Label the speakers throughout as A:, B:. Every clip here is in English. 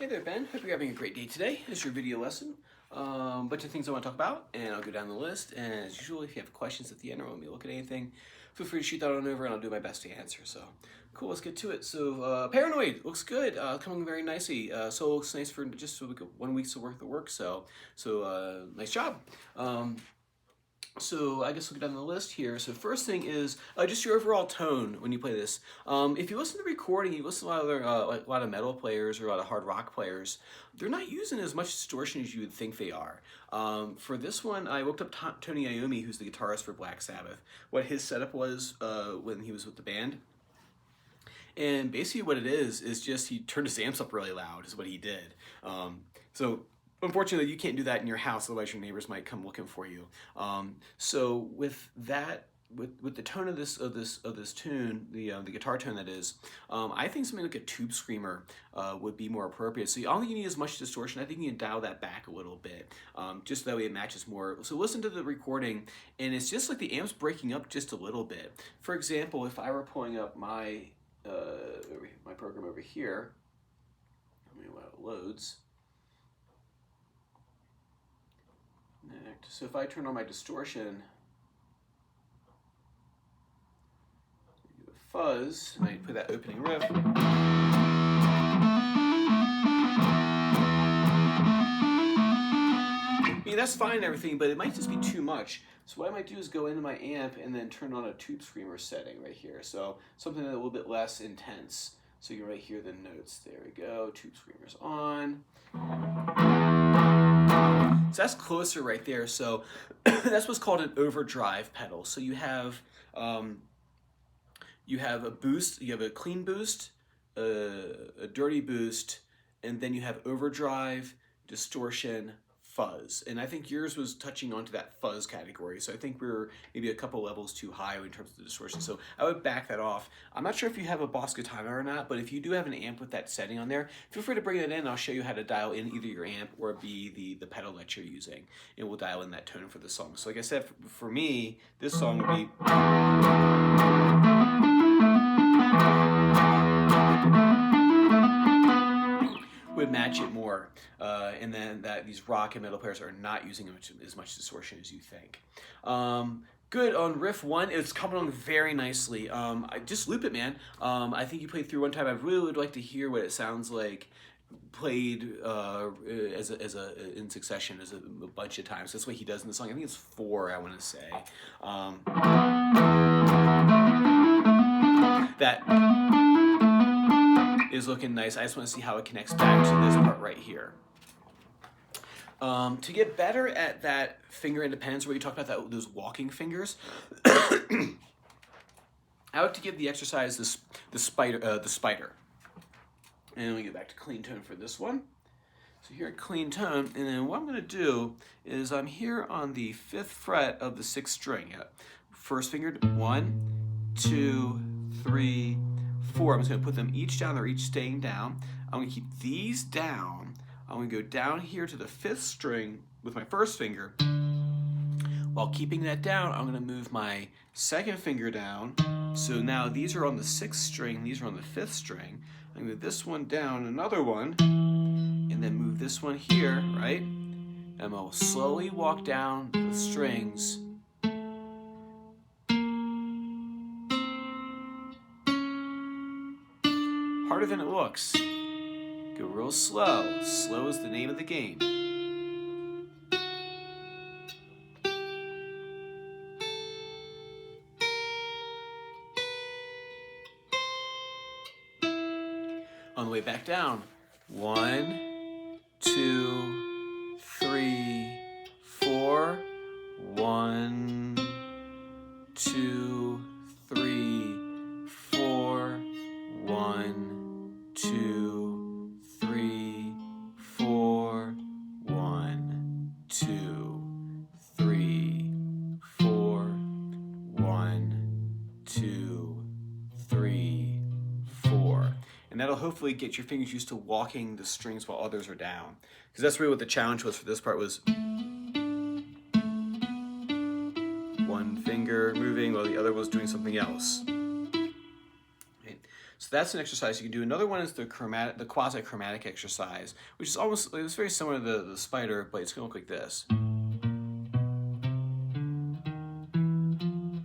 A: Hey there, Ben. Hope you're having a great day today. This is your video lesson. Bunch of things I want to talk about, and I'll go down the list. And as usual, if you have questions at the end or want me to look at anything, feel free to shoot that on over, and I'll do my best to answer. So, cool. Let's get to it. So, Paranoid looks good. Coming very nicely. So it looks nice for just 1 week's worth of work. So nice job. So I guess we'll get down the list here. So first thing is just your overall tone when you play this. If you listen to the recording, you listen to a lot of metal players or a lot of hard rock players, they're not using as much distortion as you would think they are. For this one, I looked up Tony Iommi, who's the guitarist for Black Sabbath, what his setup was when he was with the band. And basically what it is just he turned his amps up really loud is what he did. So unfortunately, you can't do that in your house, otherwise your neighbors might come looking for you. So with that, with the tone of this tune, the guitar tone that is, I think something like a Tube Screamer would be more appropriate. So all you need is much distortion. I think you can dial that back a little bit, just that way it matches more. So listen to the recording, and it's just like the amp's breaking up just a little bit. For example, if I were pulling up my program over here, let me know while it loads. So if I turn on my distortion, do a fuzz, and I put that opening riff. I mean, that's fine and everything, but it might just be too much. So what I might do is go into my amp and then turn on a Tube Screamer setting right here. So something a little bit less intense. So you can right hear the notes. There we go. Tube Screamer's on. So that's closer right there. So that's what's called an overdrive pedal. So you have a boost, you have a clean boost, a dirty boost, and then you have overdrive, distortion, fuzz. And I think yours was touching onto that fuzz category. So I think we're maybe a couple levels too high in terms of the distortion. So I would back that off. I'm not sure if you have a Boss Katana or not, but if you do have an amp with that setting on there, feel free to bring it in. I'll show you how to dial in either your amp or the pedal that you're using. And we'll dial in that tone for the song. So like I said, for me, this song would be... would match it more, and then that these rock and metal players are not using as much distortion as you think. Good on riff 1. It's coming along very nicely. I just loop it, man. I think you played through one time. I really would like to hear what it sounds like played in succession as a bunch of times. That's what he does in the song. I think it's 4, I want to say. That is looking nice. I just want to see how it connects back to this part right here. To get better at that finger independence, where you talk about those walking fingers, I like to give the exercise the spider. And we get back to clean tone for this one. So here at clean tone, and then what I'm going to do is I'm here on the 5th fret of the 6th string. First finger, 1, 2, 3, 4. I'm just going to put them each down. They're each staying down. I'm going to keep these down. I'm going to go down here to the 5th string with my first finger. While keeping that down, I'm going to move my 2nd finger down. So now these are on the 6th string. These are on the 5th string. I'm going to move this one down, another one, and then move this one here, right? And I'll slowly walk down the strings. Harder than it looks. Go real slow. Slow is the name of the game. On the way back down. 1, 2, 3, 4. 1, 2, 3, 4. 1, 2, 3, 4. 1, 2, 3, 4. 1, 2, 3, 4. And that'll hopefully get your fingers used to walking the strings while others are down. Because that's really what the challenge was for this part, was one finger moving while the other was doing something else. Right? So that's an exercise you can do. Another one is the quasi-chromatic exercise, which is it's very similar to the spider, but it's gonna look like this.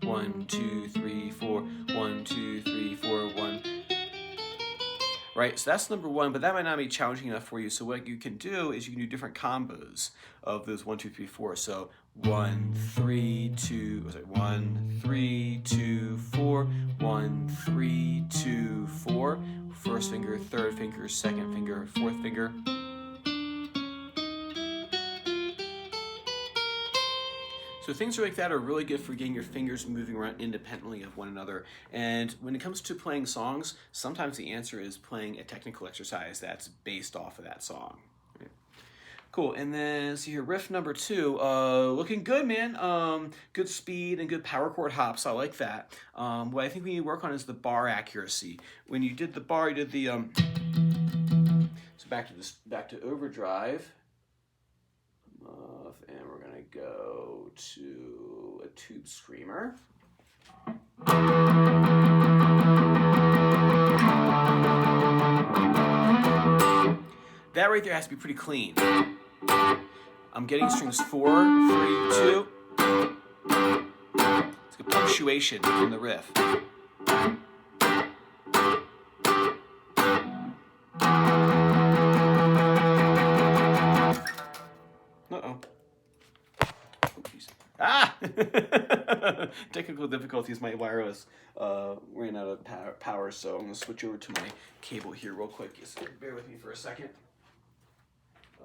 A: 1, 2, 3, 4, 1, 2, 3, 4, 1. Right, so that's number one, but that might not be challenging enough for you. So what you can do is you can do different combos of those 1, 2, 3, 4. So 1, 3, 2, 1, 3, 2, 4, 1, 3, 2, 4. First finger, third finger, second finger, fourth finger. So things like that are really good for getting your fingers moving around independently of one another. And when it comes to playing songs, sometimes the answer is playing a technical exercise that's based off of that song. Right. Cool, and then see here, riff number 2, looking good, man. Good speed and good power chord hops, I like that. What I think we need to work on is the bar accuracy. When you did the bar, you did the, so back to overdrive. And we're gonna go to a tube screamer. That right there has to be pretty clean. I'm getting strings 4, 3, 2. It's good punctuation in the riff. Technical difficulties. My wireless ran out of power, so I'm going to switch over to my cable here real quick. Just bear with me for a second.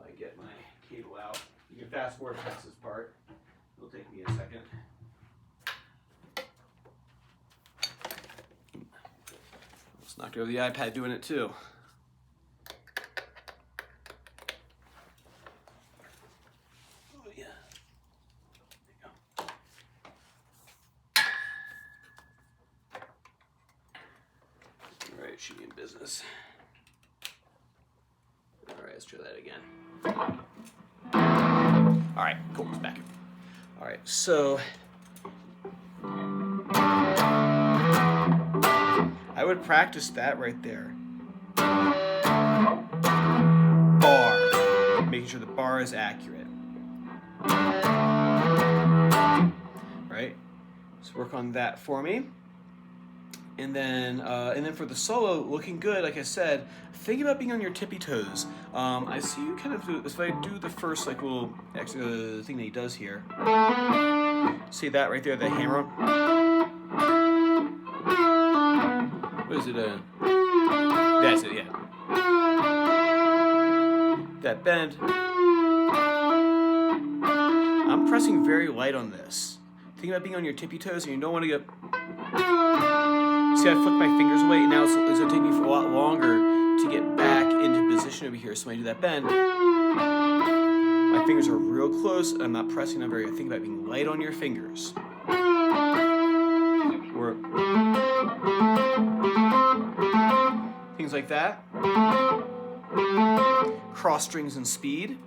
A: I get my cable out. You can fast forward past this part. It'll take me a second. Let's knock over the iPad doing it too. Should be in business. All right, let's try that again. All right, cool, it's back. All right, so I would practice that right there. Bar, making sure the bar is accurate. Right, so work on that for me. And then for the solo, looking good, like I said, think about being on your tippy toes. I see you kind of do, if I do the first like little thing that he does here. See that right there, the hammer? What is it? That's it, yeah. That bend. I'm pressing very light on this. Think about being on your tippy toes, and you don't want to get... See, I flick my fingers away, and now it's going to take me for a lot longer to get back into position over here. So when I do that bend, my fingers are real close, and I'm not pressing them very. Think about being light on your fingers. Or things like that. Cross strings and speed.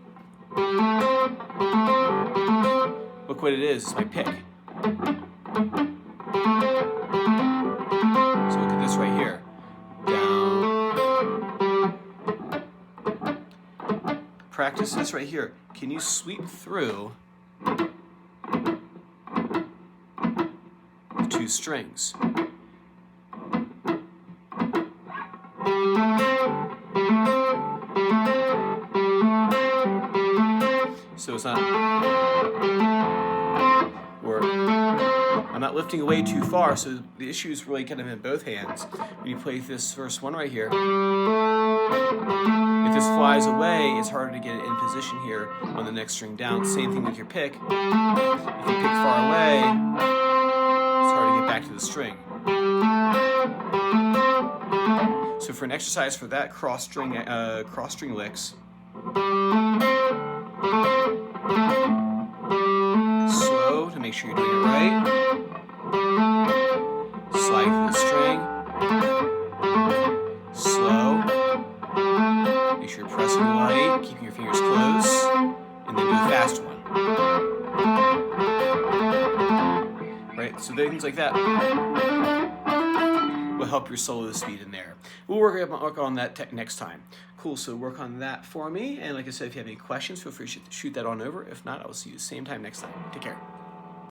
A: Look what it is. It's my pick. So look at this right here. Down. Practice this right here. Can you sweep through the 2 strings? So it's not, or I'm not lifting away too far, so the issue is really kind of in both hands. When you play this first one right here, if this flies away, it's harder to get it in position here on the next string down. Same thing with your pick. If you pick far away, it's hard to get back to the string. So for an exercise for that cross string licks, slow to make sure you're doing it right. Slide through the string. Slow. Make sure you're pressing light, keeping your fingers close, and then do a fast one. Right? So things like that. will help your solo speed in there. We'll work on that tech next time. Cool, so work on that for me. And like I said, if you have any questions, feel free to shoot that on over. If not, I will see you same time next time. Take care.